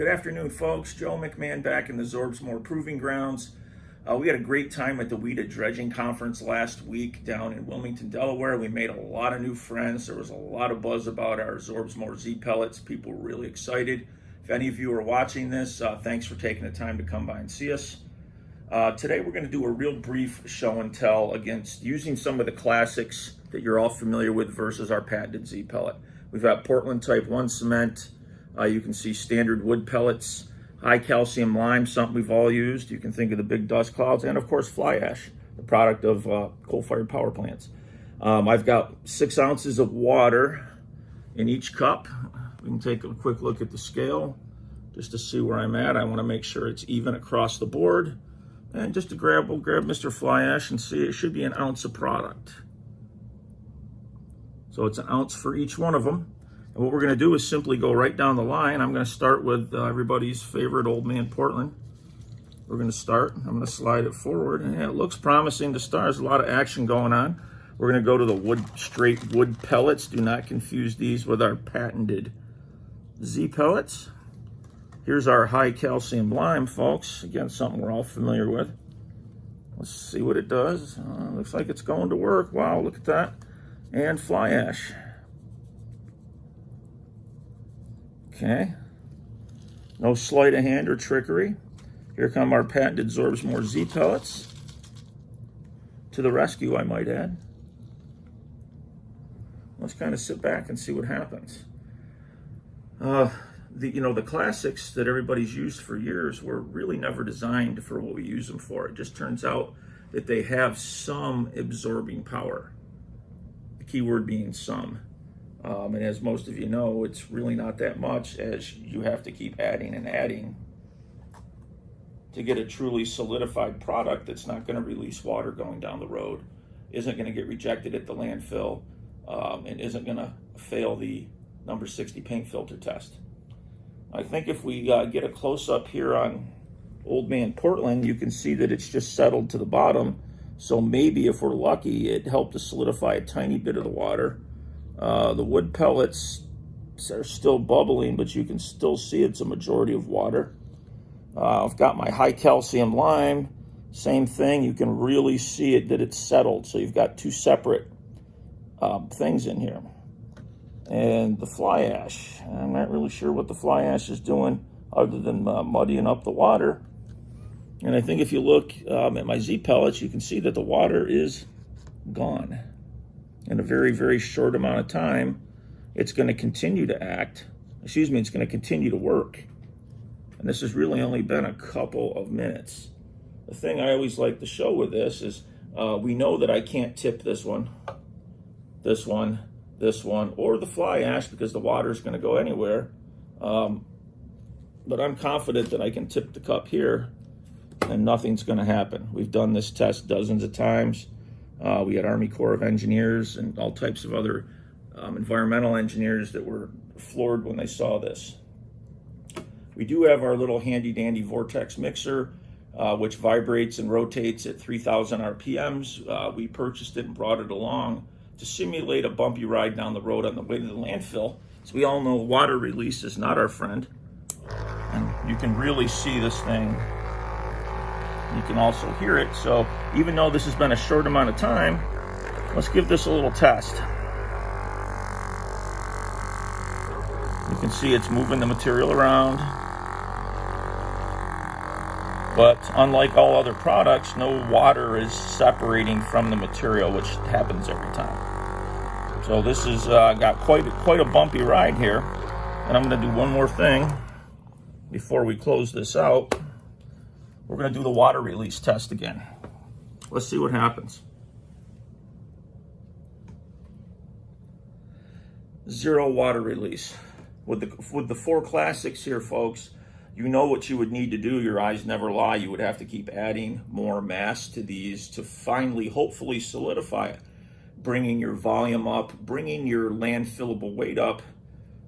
Good afternoon, folks. Joe McMahon back in the ZorbsMORE Proving Grounds. We had a great time at the WEDA Dredging Conference last week down in Wilmington, Delaware. We made a lot of new friends. There was a lot of buzz about our ZorbsMORE Z-Pellets. People were really excited. If any of you are watching this, thanks for taking the time to come by and see us. Today we're going to do a real brief show and tell against using some of the classics that you're all familiar with versus our patented Z-Pellet. We've got Portland Type 1 cement. You can see standard wood pellets, high calcium lime, something we've all used. You can think of the big dust clouds, and of course fly ash, the product of coal-fired power plants. I've got 6 ounces of water in each cup. We can take a quick look at the scale just to see where I'm at. I want to make sure it's even across the board. And just to we'll grab Mr. Fly Ash and see, it should be an ounce of product. So it's an ounce for each one of them. And what we're going to do is simply go right down the line. I'm going to start with everybody's favorite Old Man Portland. We're going to start. I'm going to slide it forward. And yeah, it looks promising to start. There's a lot of action going on. We're going to go to the straight wood pellets. Do not confuse these with our patented Z-Pellets. Here's our high calcium lime, folks. Again, something we're all familiar with. Let's see what it does. Looks like it's going to work. Wow, look at that. And fly ash. Okay, no sleight of hand or trickery. Here come our patented ZorbsMORE Z-Pellets. To the rescue, I might add. Let's kind of sit back and see what happens. The classics that everybody's used for years were really never designed for what we use them for. It just turns out that they have some absorbing power. The key word being some. And as most of you know, it's really not that much, as you have to keep adding and adding to get a truly solidified product that's not going to release water going down the road, isn't going to get rejected at the landfill, and isn't going to fail the number 60 paint filter test. I think if we get a close-up here on Old Man Portland, you can see that it's just settled to the bottom. So maybe if we're lucky, it helped to solidify a tiny bit of the water. The wood pellets are still bubbling, but you can still see it's a majority of water. I've got my high calcium lime, same thing. You can really see it that it's settled. So you've got 2 separate things in here. And the fly ash, I'm not really sure what the fly ash is doing other than muddying up the water. And I think if you look at my Z-Pellets, you can see that the water is gone. In a very, very short amount of time, it's going to continue to it's going to continue to work. And this has really only been a couple of minutes. The thing I always like to show with this is we know that I can't tip this one, or the fly ash because the water is going to go anywhere. But I'm confident that I can tip the cup here and nothing's going to happen. We've done this test dozens of times. We had Army Corps of Engineers and all types of other environmental engineers that were floored when they saw this. We do have our little handy dandy vortex mixer, which vibrates and rotates at 3,000 RPMs. We purchased it and brought it along to simulate a bumpy ride down the road on the way to the landfill. So we all know water release is not our friend. And you can really see this thing. You can also hear it. So even though this has been a short amount of time, let's give this a little test. You can see it's moving the material around. But unlike all other products, no water is separating from the material, which happens every time. So this has got quite a bumpy ride here. And I'm going to do one more thing before we close this out. We're going to do the water release test again. Let's see what happens. 0 water release. With the 4 classics here, folks, you know what you would need to do. Your eyes never lie. You would have to keep adding more mass to these to finally, hopefully, solidify it, bringing your volume up, bringing your landfillable weight up,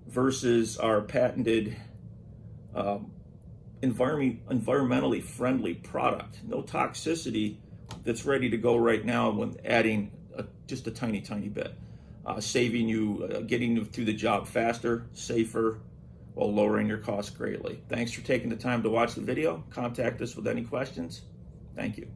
versus our patented environmentally friendly product. No toxicity, that's ready to go right now when adding just a tiny bit. Saving you, getting you through the job faster, safer, while lowering your costs greatly. Thanks for taking the time to watch the video. Contact us with any questions. Thank you.